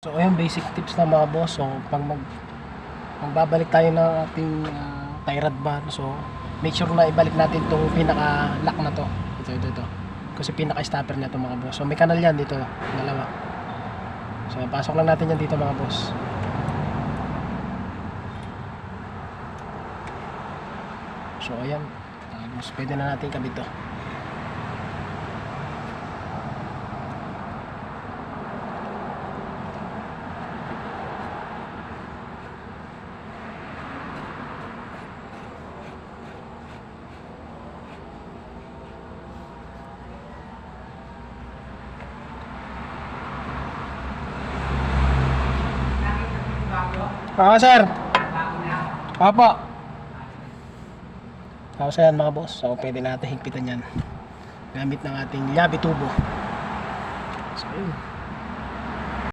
So ayun, basic tips na mga boss. So pag magbabalik tayo ng ating tie rod bar, so make sure na ibalik natin itong pinaka lock na to. Ito. Kasi pinaka stopper na to mga boss. So may kanal yan dito, dalawa. So pasok lang natin yan dito mga boss. So ayan, tapos pwede na natin kabit to. Sir. Opo. Tapos yan mga boss. So pwede natin higpitan yan gamit ng ating yabi tubo. So yun.